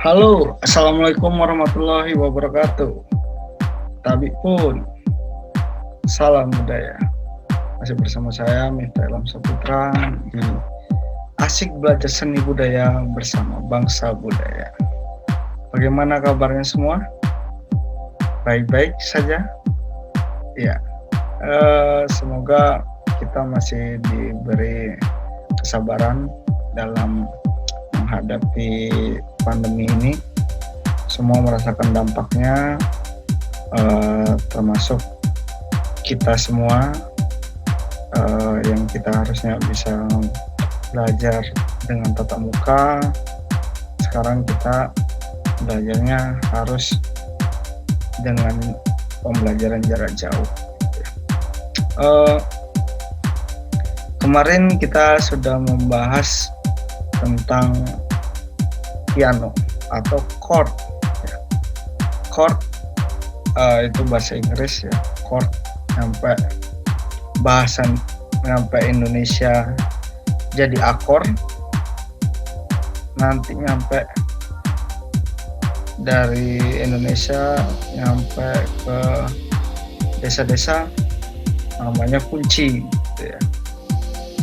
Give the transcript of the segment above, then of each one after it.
Halo, Assalamualaikum warahmatullahi wabarakatuh. Tabi pun, salam budaya. Masih bersama saya Miftah Ilham Saputra di Asik Belajar Seni Budaya bersama Bangsa Budaya. Bagaimana kabarnya semua? Baik-baik saja? Ya, semoga kita masih diberi kesabaran dalam menghadapi pandemi ini. Semua merasakan dampaknya, termasuk kita semua yang kita harusnya bisa belajar dengan tatap muka. Sekarang kita belajarnya harus dengan pembelajaran jarak jauh. Kemarin kita sudah membahas tentang piano atau chord. Chord itu bahasa Inggris ya. Chord sampai bahasan sampai Indonesia jadi akor, nanti nyampe dari Indonesia nyampe ke desa-desa namanya kunci gitu ya.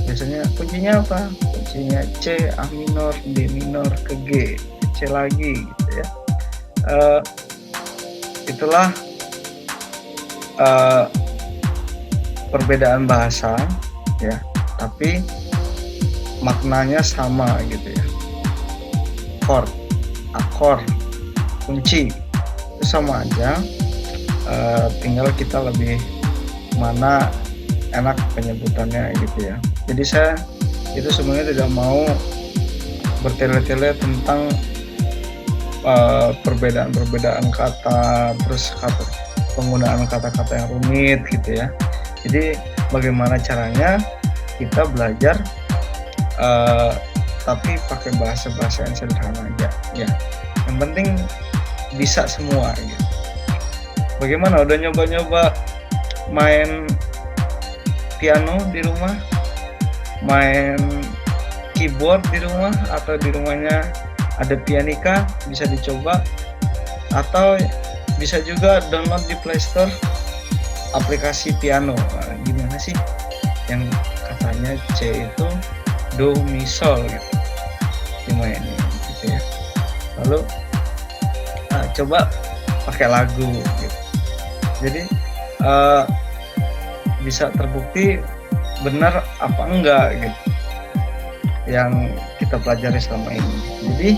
Biasanya kuncinya apa? Kuncinya C, A minor, D minor, ke G, ke C lagi gitu ya. Itulah perbedaan bahasa ya, tapi maknanya sama gitu ya. Chord, akor, kunci itu sama aja, tinggal kita lebih mana enak penyebutannya gitu ya. Jadi saya itu sebenarnya tidak mau bertele-tele tentang perbedaan-perbedaan kata, terus penggunaan kata-kata yang rumit gitu ya. Jadi bagaimana caranya kita belajar tapi pakai bahasa-bahasa yang sederhana aja ya. Yang penting bisa semua gitu. Bagaimana, udah nyoba-nyoba main piano di rumah, main keyboard di rumah, atau di rumahnya ada pianika, bisa dicoba, atau bisa juga download di Play Store aplikasi piano. Nah, gimana sih yang katanya C itu do mi sol gitu dimainin gitu ya. Lalu coba pakai lagu gitu. Jadi bisa terbukti benar apa enggak gitu yang kita pelajari selama ini. Jadi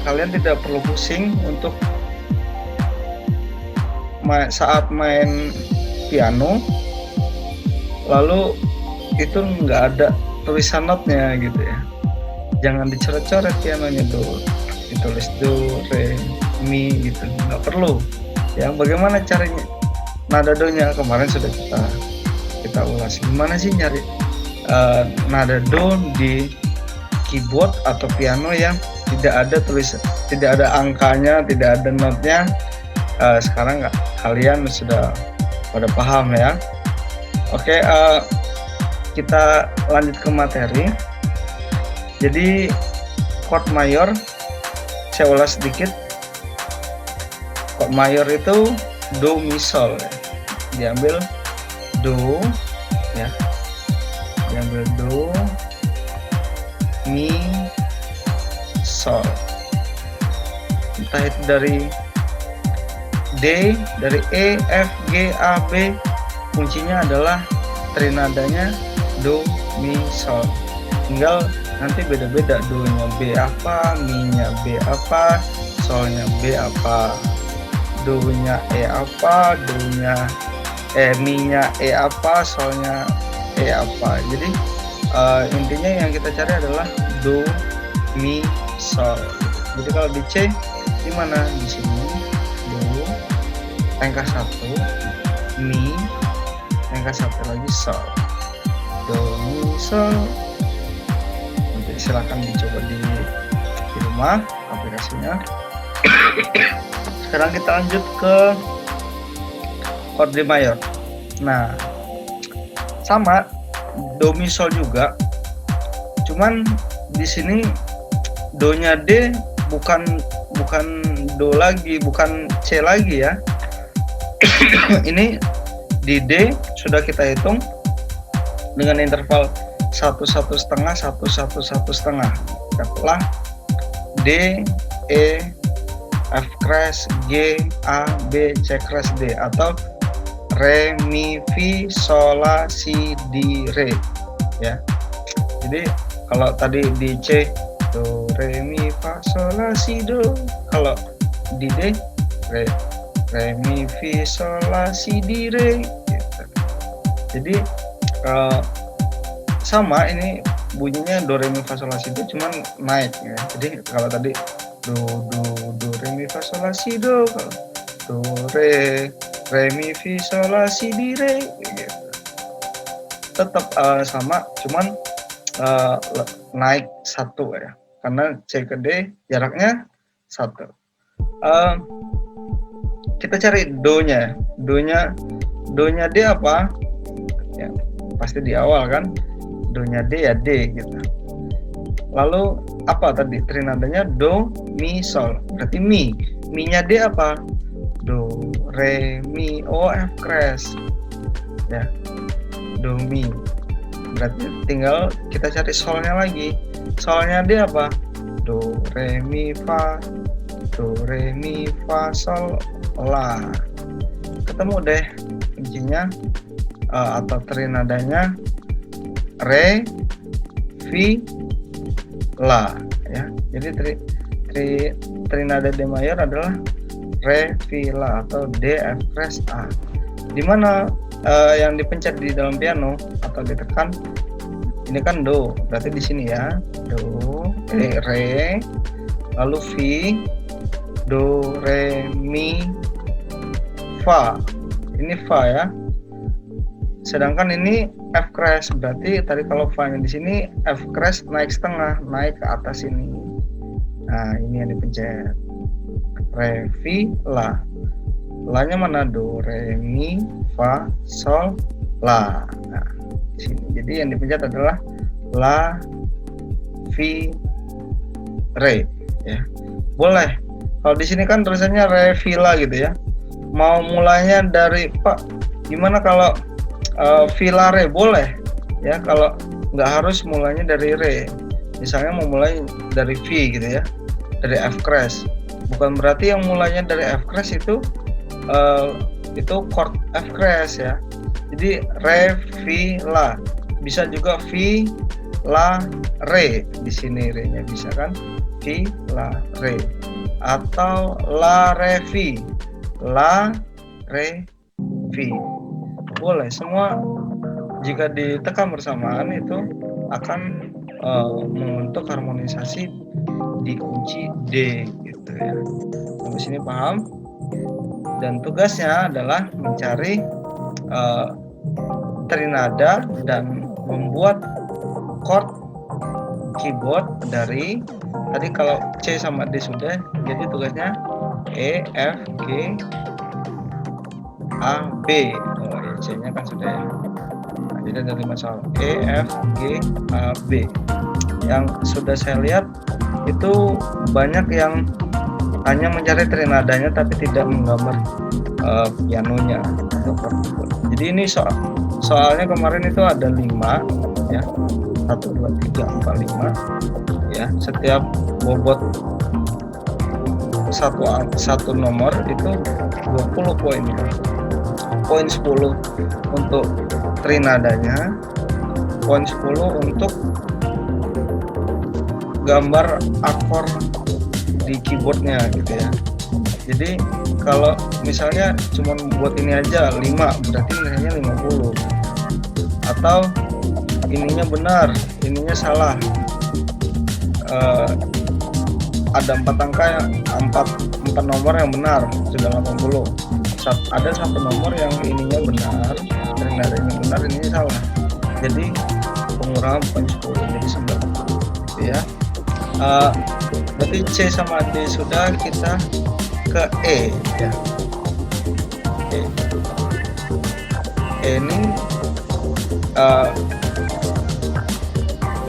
kalian tidak perlu pusing untuk saat main piano lalu itu nggak ada tulisan notnya gitu ya. Jangan dicoret-coret pianonya do, ditulis do, re, mi gitu, nggak perlu. Ya, bagaimana caranya? Nada do-nya kemarin sudah kita ulas. Gimana sih nyari nada do di keyboard atau piano yang tidak ada tulisan, tidak ada angkanya, tidak ada notnya. Sekarang kalian sudah pada paham ya. Oke, kita lanjut ke materi. Jadi chord mayor saya ulas sedikit. Chord mayor itu do mi sol ya. Diambil do ya, diambil do mi sol, entah itu dari D, dari E, F, G, A, B, kuncinya adalah trinadanya do mi sol. Tinggal nanti beda-beda, do-nya B apa, mi-nya B apa, sol-nya B apa, do-nya E apa, mi-nya E apa, sol-nya E apa. Jadi intinya yang kita cari adalah do, mi, sol. Jadi kalau di C di mana? Di sini do, tingkat 1, mi, tingkat 1 lagi sol, do, mi, sol. Nanti silakan dicoba di rumah aplikasinya. Sekarang kita lanjut ke chord D mayor. Nah, sama do mi sol juga, cuman di sini do-nya D bukan do lagi, bukan C lagi ya. Ini di D sudah kita hitung dengan interval 1 1 setengah 1 1 1 setengah. Setelah D E F crash G A B C crash D, atau re mi fi sol la si di re ya. Jadi kalau tadi di C do re mi fa sol la si do, kalau di D re mi fi sol la si di re gitu. Jadi sama ini bunyinya do re mi fa sol la si do, cuman naik ya. Jadi kalau tadi do re mi fa sol la si do, do re mi fi sol la si di re gitu. Tetap sama, cuman naik 1 ya, karena C ke D jaraknya 1. Kita cari do-nya D apa ya, pasti di awal kan, do-nya D ya D gitu. Lalu apa tadi trinadanya? Do mi sol, berarti mi nya D apa? Do re mi o F crash ya, do mi. Berarti tinggal kita cari solnya lagi. Solnya D apa? Do re mi fa sol la. Ketemu deh kuncinya atau trinadanya re fi la ya. Jadi trinada D mayor adalah re fi la atau D F crash A. Dimana yang dipencet di dalam piano atau ditekan ini kan do, berarti di sini ya, do re, lalu fi, do re mi fa, ini fa ya. Sedangkan ini F crash, berarti tadi kalau fa nya di sini F crash naik setengah, naik ke atas ini. Nah ini yang dipencet, re fi la. La-nya mana? Do re mi fa sol la. Nah, di sini. Jadi yang dipencet adalah la fi re ya. Boleh. Kalau di sini kan tulisannya re fi la gitu ya. Mau mulainya dari Pak, gimana kalau fi la re? Boleh ya, kalau nggak harus mulainya dari re. Misalnya mau mulai dari fi gitu ya, dari F crash. Bukan berarti yang mulainya dari F crash itu chord F crash ya. Jadi re fi la, bisa juga fi la re, di sini re nya bisa kan, fi la re, atau la re fi, la re fi. Boleh semua, jika ditekan bersamaan itu akan membentuk harmonisasi di kunci D gitu ya. Sampai sini paham? Dan tugasnya adalah mencari trinada dan membuat chord keyboard dari tadi. Kalau C sama D sudah, jadi tugasnya E, F, G, A, B. Oh ya, C nya kan sudah ya. Nah, jadi ada 5 soal, E, F, G, A, B. Yang sudah saya lihat itu banyak yang hanya mencari trinadanya tapi tidak menggambar pianonya atau chord. Jadi ini soalnya kemarin itu ada 5 ya, 1, 2, 3, 4, 5 ya. Setiap bobot satu nomor itu 20 poin ya. Poin 10 untuk trinadanya, poin 10 untuk gambar akor di keyboardnya gitu ya. Jadi kalau misalnya cuma buat ini aja 5, berarti nilainya 50. Atau ininya benar, ininya salah, ada 4 angka, 4 nomor yang benar sudah 80. Ada 1 nomor yang ininya benar, trinadanya benar, ininya salah, jadi pengurangan poin 10 jadi 90 gitu ya. Berarti C sama D sudah, kita ke E ya. E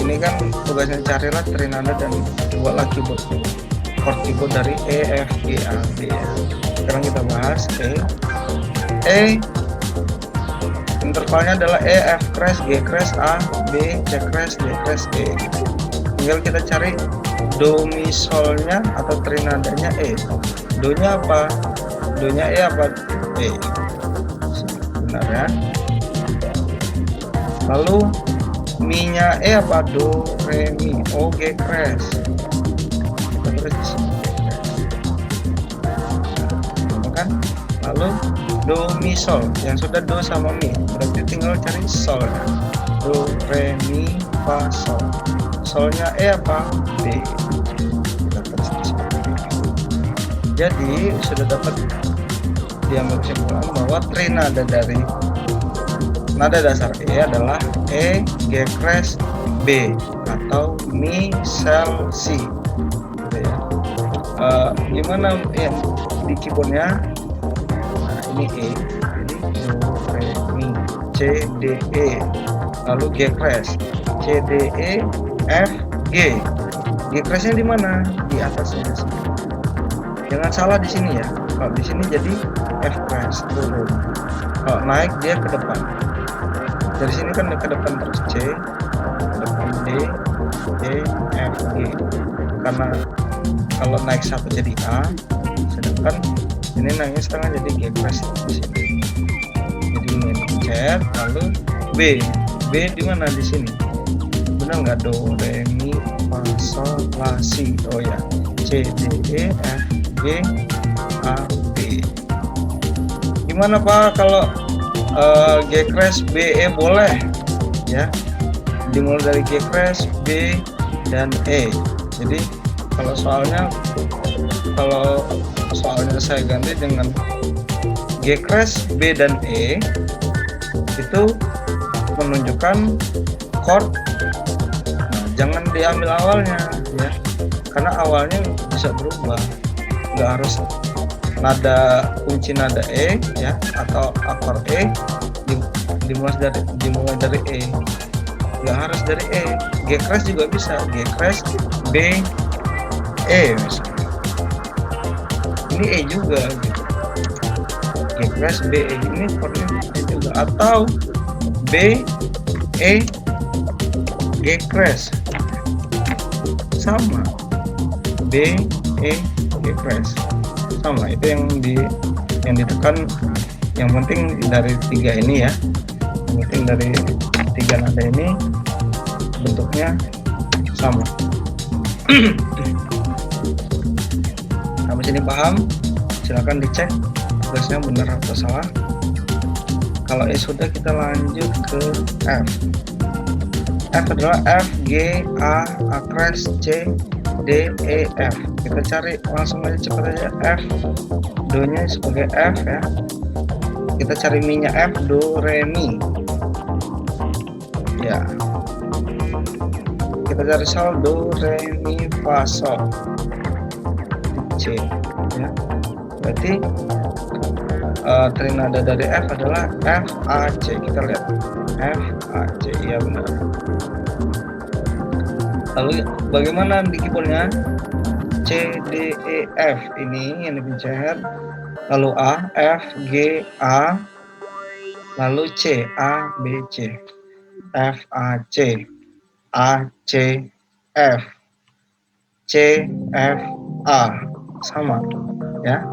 ini kan tugasnya carilah trinada dan buatlah keyboard chord keyboard dari E, F, G, A, B. Sekarang kita bahas E. Intervalnya adalah E, F crash, G crash, A, B, C crash, D crash, E. Tinggal kita cari do mi solnya atau trinadanya E. Do-nya apa? Do-nya E apa E? Benar ya. Lalu mi-nya E apa? Do, re, mi. O, G crash. Kita terus kan? Lalu do, mi, sol. Yang sudah do sama mi, berarti tinggal cari solnya. Do, re, mi, fa, sol. Solnya E apa? D. Kita terus jadi sudah dapat diambil kesimpulan bahwa trinada dari nada dasar E adalah E, G crash, B atau mi, sol, si. Gitu ya. Gimana yang di keyboardnya? Nah, ini E, jadi do, re, mi, C, D, E, lalu G crash, C, D, E, F, G. G crashnya di mana? Di atasnya. Jangan salah di sini ya. Kalau di sini jadi F crash turun. Kalau naik dia ke depan. Dari sini kan ke depan terus C, ke depan D, E, F, G. Karena kalau naik satu jadi A, sedangkan ini naiknya setengah jadi G crash di sini. Jadi ini pencet, lalu B. B di mana di sini? Benar nggak? Do, re, mi, fa, sol, la, si. Oh ya, C, D, E, F, G, A, B. Gimana Pak kalau G crash, B, E boleh ya? Dimulai dari G crash, B, dan E. Jadi kalau soalnya saya ganti dengan G crash, B, dan E, itu menunjukkan chord. Nah, jangan diambil awalnya ya, karena awalnya bisa berubah. Nggak harus nada kunci nada E ya, atau akor E dimulai dari E. Nggak harus dari E. G crash juga bisa, G crash, B, E misalnya. Ini E juga gitu. G crash, B, E, ini chordnya E juga, atau B, E, G crash sama, B, E, G crash sama. Itu yang ditekan. Yang penting dari tiga ini ya, yang penting dari tiga nada ini bentuknya sama. Sampai sini paham? Silahkan dicek tugasnya benar atau salah. Kalau sudah, kita lanjut ke F. F adalah F, G, A, A crash, C, D, E, F. Kita cari langsung aja, cepat aja. F, do nya sebagai F ya. Kita cari mi nya F, do, re, mi ya. Kita cari sol, do, re, mi, fa, sol, C ya. Berarti trinada dari F adalah F, A, C. Kita lihat F, A, C, ya benar. Lalu bagaimana di keyboardnya? C, D, E, F ini yang dipencet, lalu A, F, G, A, lalu C, A, B, C, F, A, C, A, C, F, C, F, A, sama ya.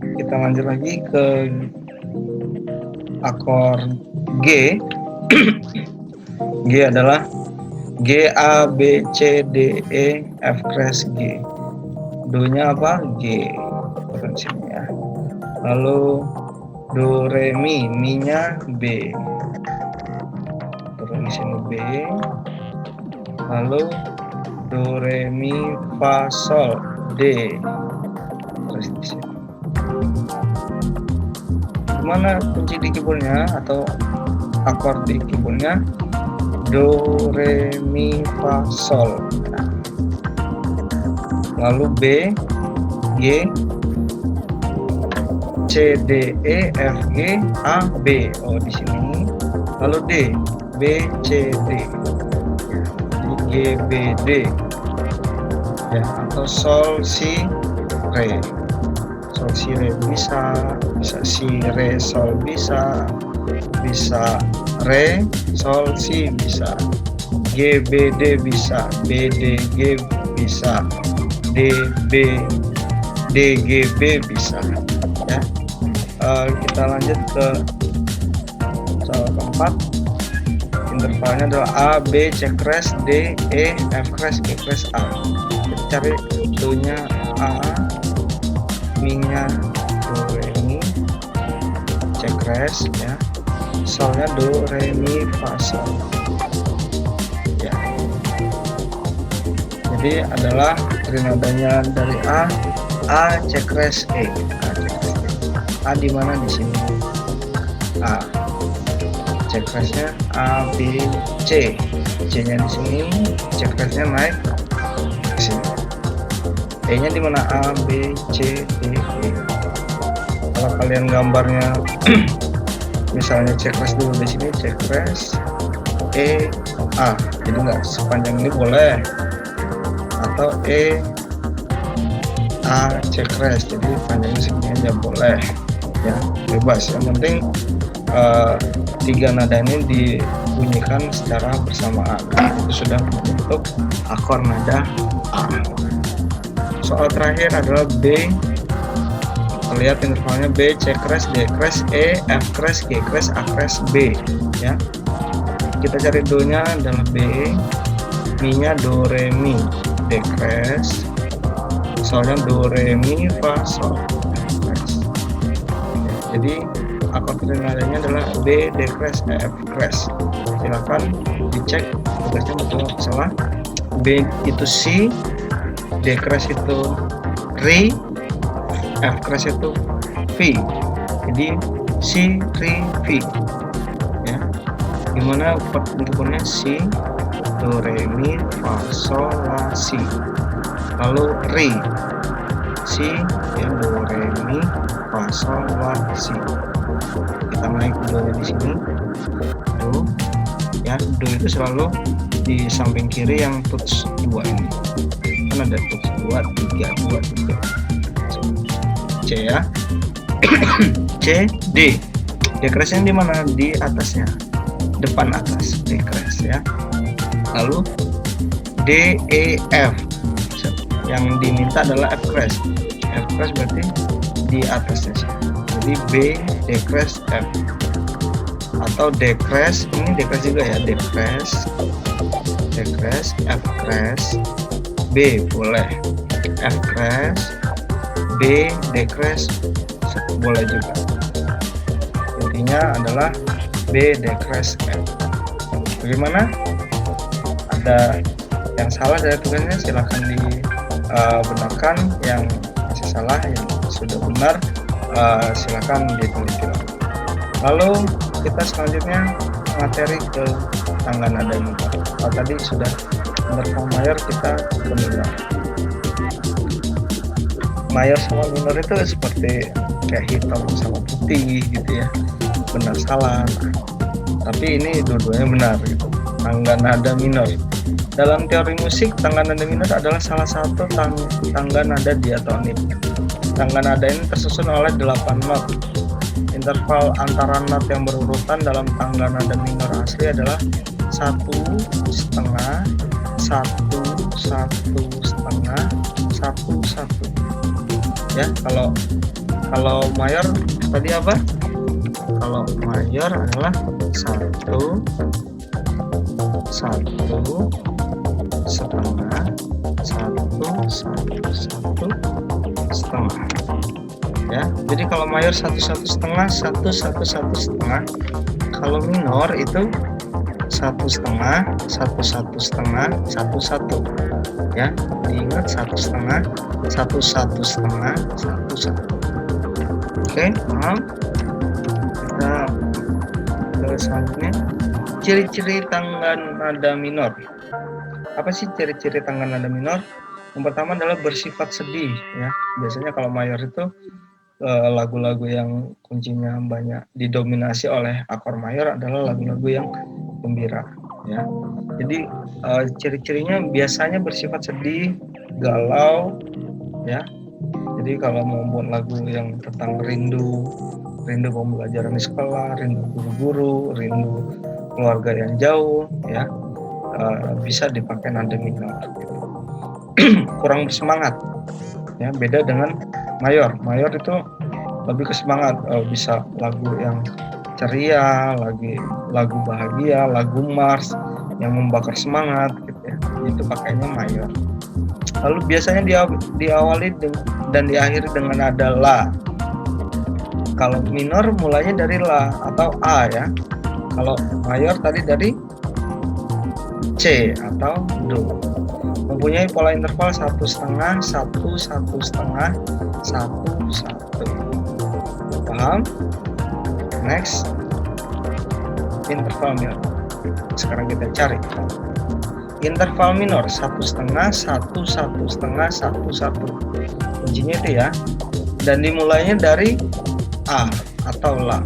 Kita lanjut lagi ke akor G. G adalah G, A, B, C, D, E, F crash, G. Do nya apa? G. Turun sini ya. Lalu do, re, mi, mi nya B. Turun di sini B. Lalu do, re, mi, fa, sol, D. Terus di sini. Gimana kunci di keyboardnya atau akor di keyboardnya? Do, re, mi, fa, sol. Lalu B, G, C, D, E, F, G, A, B. Oh di sini. Lalu D, B, C, D. G, B, D. ya, atau sol si re. Sol si re bisa si re sol bisa re sol si bisa, G B D bisa, B D G bisa, D B D G B bisa, ya. Kita lanjut ke soal keempat. Intervalnya adalah A, B, C crash, D, E, F crash, G crash, A. Kita cari do-nya A, Mi-nya do, re, mi, C crash, ya. Solnya do, re, mi, fa, sol. Ya. Jadi adalah trinadanya dari A, C crash, E. A di mana di sini? A. C crash-nya A, B, C. C-nya di sini, C crash-nya naik ke sini. E-nya di mana? A, B, C, D, E. Kalau kalian gambarnya misalnya C crash dulu di sini, C crash E, A. Jadi nggak sepanjang ini boleh. Atau E, A, C crash. Jadi panjangnya segini aja boleh. Ya, bebas. Yang penting tiga nada ini dibunyikan secara bersamaan. Itu sudah membentuk akor nada A. Soal terakhir adalah B. Lihat intervalnya B, C crash, D crash, E, F crash, G crash, A crash, B. Ya. Kita cari do-nya adalah B, Mi-nya do, re, mi, D crash, solnya do, re, mi, fa, sol. Jadi akor trinadanya adalah B, D crash, E, F crash. Silakan dicek tugasnya betul atau salah. B itu C, D crash itu Re, F crash itu V. Jadi C, Re, V. Ya. Gimana bentukannya? C, do, re, mi, fa, sol, la, si. Lalu Re, C, ya, do, re, mi, fa, sol, la, si. Kita naik do-nya di sini. Do, ya, do itu selalu di samping kiri yang tuts 2 ini. Kan ada tuts 2, 3, 2, 3. C, ya. C, D. D crash-nya di mana? Di atasnya. Depan atas D crash, ya. Lalu D, E, F. Yang diminta adalah F crash. F crash berarti di atasnya sih. Jadi B, D crash, F. Atau D crash, ini D crash juga ya, D crash, F crash, B boleh, F crash, B, D crash boleh juga. Intinya adalah B, D crash, F. Bagaimana? Ada yang salah dari tugasnya, silahkan dibenarkan. Yang masih salah, yang sudah benar, silakan diteliti. Lalu kita selanjutnya materi ke tangga nada minor. Tadi sudah interval mayor, kita ke minor. Mayor sama minor itu seperti kayak hitam sama putih gitu ya, benar salah. Tapi ini dua-duanya benar gitu. Tangga nada minor. Dalam teori musik, tangga nada minor adalah salah satu tangga nada diatonik. Tangga nada ini tersusun oleh 8 not. Interval antara not yang berurutan dalam tangga nada minor asli adalah 1,5, 1, 1, 1,5, 1, 1. Ya, kalau mayor tadi apa? Kalau mayor adalah 1, 1, setengah, 1, 1, 1, setengah. Ya, jadi kalau mayor 1, 1 setengah, 1, 1, 1 setengah. Kalau minor itu 1 setengah, 1, 1 setengah, 1, 1. Ya, diingat 1 setengah, 1, 1 setengah, 1, 1. Oke, paham? Kita ke selanjutnya. Ciri-ciri tangga nada minor. Apa sih ciri-ciri tangga nada minor? Yang pertama adalah bersifat sedih, ya. Biasanya kalau mayor itu lagu-lagu yang kuncinya banyak didominasi oleh akor mayor adalah lagu-lagu yang gembira, ya. Jadi ciri-cirinya biasanya bersifat sedih, galau, ya. Jadi kalau mau buat lagu yang tentang rindu pembelajaran di sekolah, rindu guru-guru, rindu keluarga yang jauh, ya, bisa dipakai nada minor. Gitu. Kurang bersemangat, ya. Beda dengan mayor. Mayor itu lebih ke semangat, bisa lagu yang ceria, lagu bahagia, lagu mars yang membakar semangat, gitu ya. Itu pakainya mayor. Lalu biasanya diawali dan diakhiri dengan nada la. Kalau minor mulainya dari la atau a, ya. Kalau mayor tadi dari C atau do. Mempunyai pola interval 1/2, 1, 1/2, 1, 1. Paham? Next, interval minor. Sekarang kita cari interval minor 1/2, 1, 1/2, 1, 1. Kuncinya itu, ya. Dan dimulainya dari A atau La,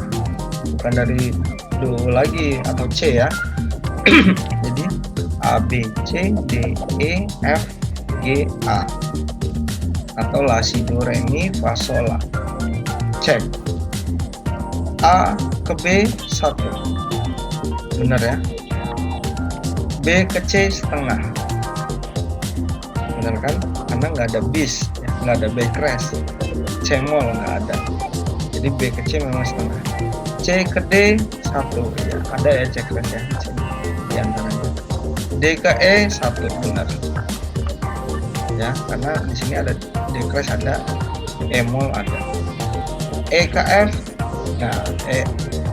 bukan dari Do lagi atau C, ya. Jadi A, B, C, D, E, F, G, A, atau La, Si, Do, Re, Mi, Fa, Sol, La. Cek A ke B 1, benar, ya. B ke C setengah, benar kan? Karena nggak ada bis, ya. Nggak ada B crash, C mol nggak ada. Jadi B ke C memang setengah. C ke D 1, ya. Ada, ya, C crash, ya, C di antaranya. D ke E 1, benar, ya. Karena di sini ada D crash, ada E mol, ada. E ke F, nah,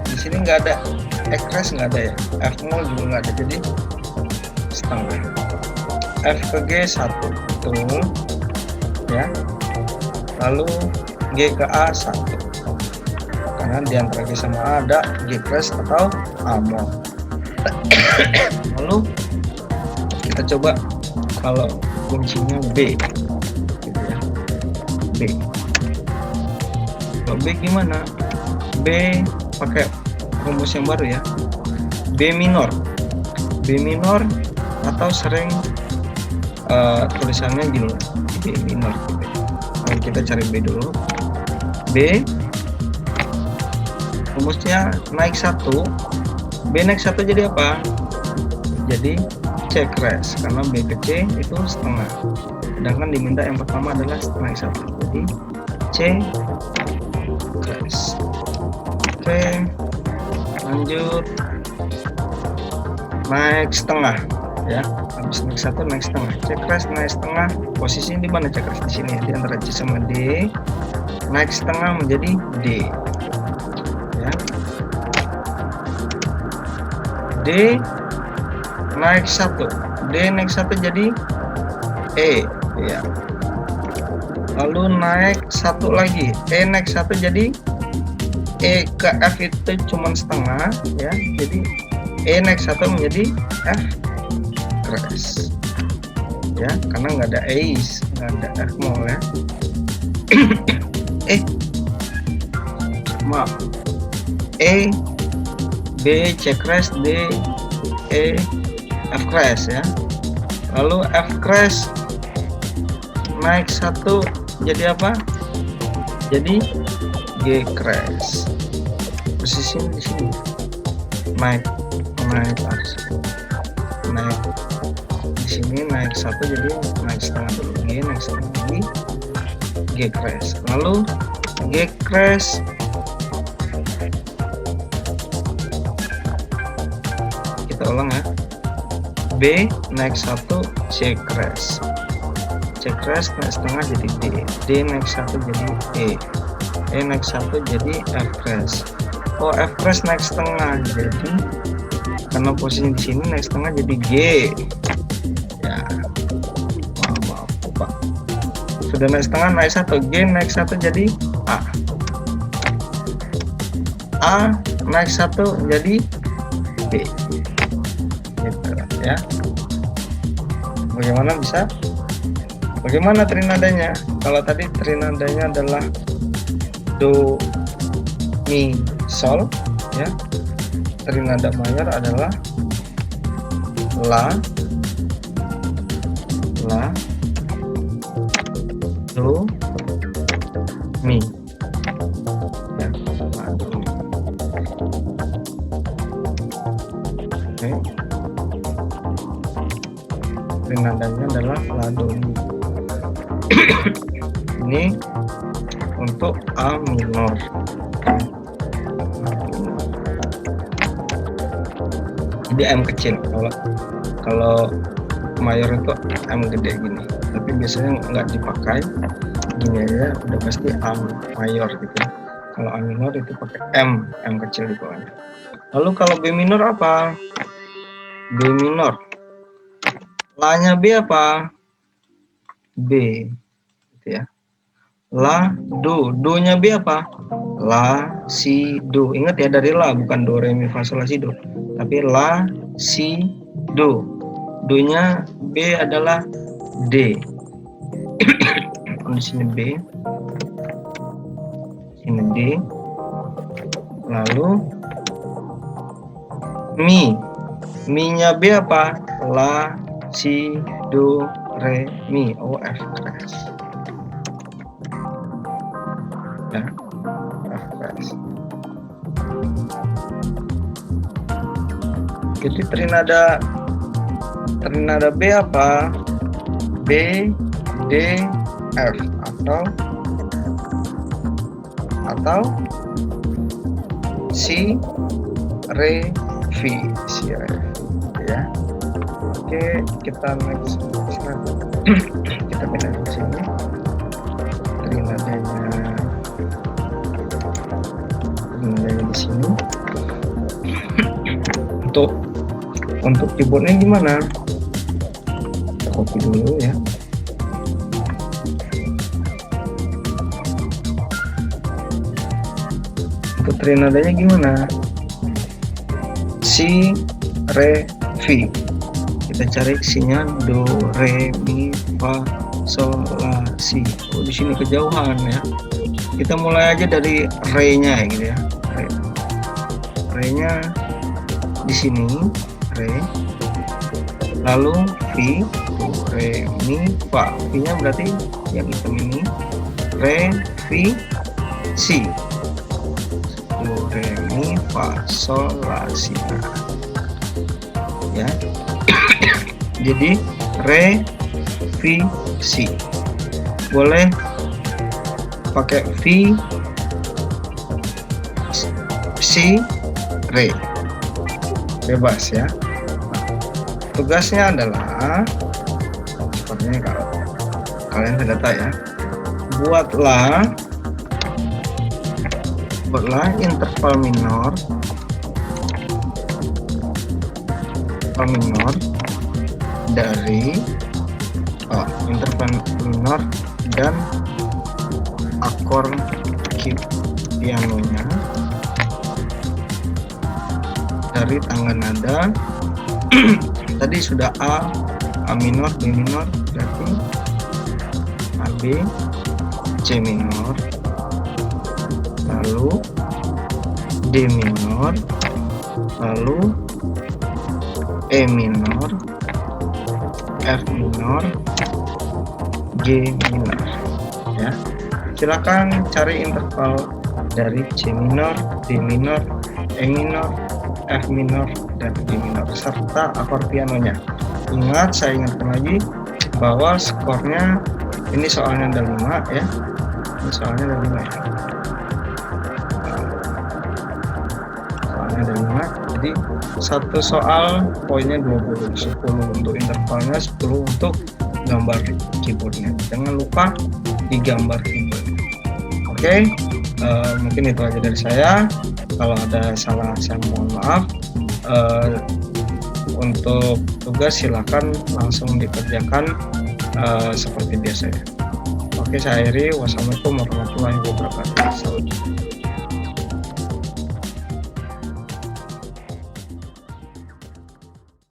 di sini nggak ada E crash, nggak ada, ya. F mol juga nggak ada, jadi setengah. F ke G 1, betul, ya. Lalu G ke A 1, karena di antara G sama A ada G crash atau A mol. Lalu kita coba kalau kuncinya B, gitu, ya. B. Kalau B gimana? B pakai rumus yang baru, ya. B minor. B minor atau sering tulisannya gini, B minor. Nah, kita cari B dulu. B rumusnya naik 1. B naik 1 jadi apa? Jadi C crash, karena B ke C itu setengah. Sedangkan diminta yang pertama adalah naik 1. Jadi C crash. Oke, lanjut. Naik setengah, ya. Habis naik 1 naik setengah. C crash naik setengah. Posisinya di mana C crash? Di sini, di antara C sama D. Naik setengah menjadi D, ya. D naik 1. D naik 1 jadi E, ya. Lalu naik 1 lagi. E naik 1 jadi E ke F itu cuma setengah, ya. Jadi E naik 1 menjadi F crash, ya, karena nggak ada Ace, nggak ada F mol, ya. Maaf, E, B, C crash, D, E, F crash, ya. Lalu F crash naik 1 jadi apa? Jadi G crash. Posisinya di sini. Naik harus naik di sini, naik 1 jadi naik setengah dulu. G naik setengah lagi, G crash. Lalu G crash kita ulang, ya. B naik 1 C crash. C crash naik setengah jadi D. D naik 1 jadi E. E naik 1 jadi F crash. Oh, F crash naik setengah, jadi karena posisi di sini naik setengah jadi G, ya. Maaf, Pak. Sudah naik setengah, naik 1. G naik 1 jadi A. A naik 1 jadi B, gitu, ya. Bagaimana trinadanya? Kalau tadi trinadanya adalah Do, Mi, Sol, ya. Trinada mayor adalah La, do, mi. Ya, la, do, mi. Oke. Nadanya adalah la, do, mi. Ini untuk A minor. Jadi M kecil. Kalau mayor itu M gede gini. Tapi biasanya nggak dipakai. Gini aja udah pasti A mayor gitu. Kalau A minor itu pakai M kecil di bawahnya. Lalu kalau B minor apa? B minor. La-nya B apa? B. Gitu ya. La, do-nya B apa? La, si, do. Ingat ya, dari la, bukan do, re, mi, fa, sol, la, si, do. Tapi la, si, do. Do-nya B adalah D. Di sini B. Sini D. Lalu mi. Mi-nya B apa? La, si, do, re, mi. O, F, S. Ya, F. Jadi trinada B apa? B, D, F atau si, re, fi, si, re, ya. Oke, kita next slide. Kita pindah ke sini. Trinadanya di sini. Untuk keyboardnya gimana? Kita copy dulu ya. Untuk trinadanya gimana? Si, re, fi. Kita cari sinya do, re, mi, fa, sol, la, si. Oh, di sini kejauhan ya. Kita mulai aja dari re-nya gitu ya. Re-nya di sini, re. Lalu fi, do, re, mi, fa. Fi-nya berarti yang hitam ini. Re, fi, si. Do, re, mi, fa, sol, la, si. Ya. Jadi re, fi, si. Boleh pakai fi, si, re. Bebas ya. Tugasnya adalah seperti ini, kalau kalian sudah tahu ya. Buatlah interval minor dari interval minor dan akor pianonya dari tangga nada. Tadi sudah A minor, B minor, berarti A, B, C minor, lalu D minor, lalu E minor, F minor, G minor. Ya, silakan cari interval dari C minor, D minor, E minor, F minor, dan G minor serta akor pianonya. Ingat, saya ingatkan lagi bahwa skornya ini soalnya ada 5 ya. Ini soalnya ada 5 ya. Soalnya ada 5. Jadi satu soal poinnya 20, 10 untuk intervalnya, 10 untuk gambar keyboardnya. Jangan lupa digambar keyboardnya. Oke, mungkin itu aja dari saya. Kalau ada salah saya mohon maaf. Untuk tugas silakan langsung dikerjakan seperti biasa ya. Oke, saya akhiri. Wassalamualaikum warahmatullahi wabarakatuh.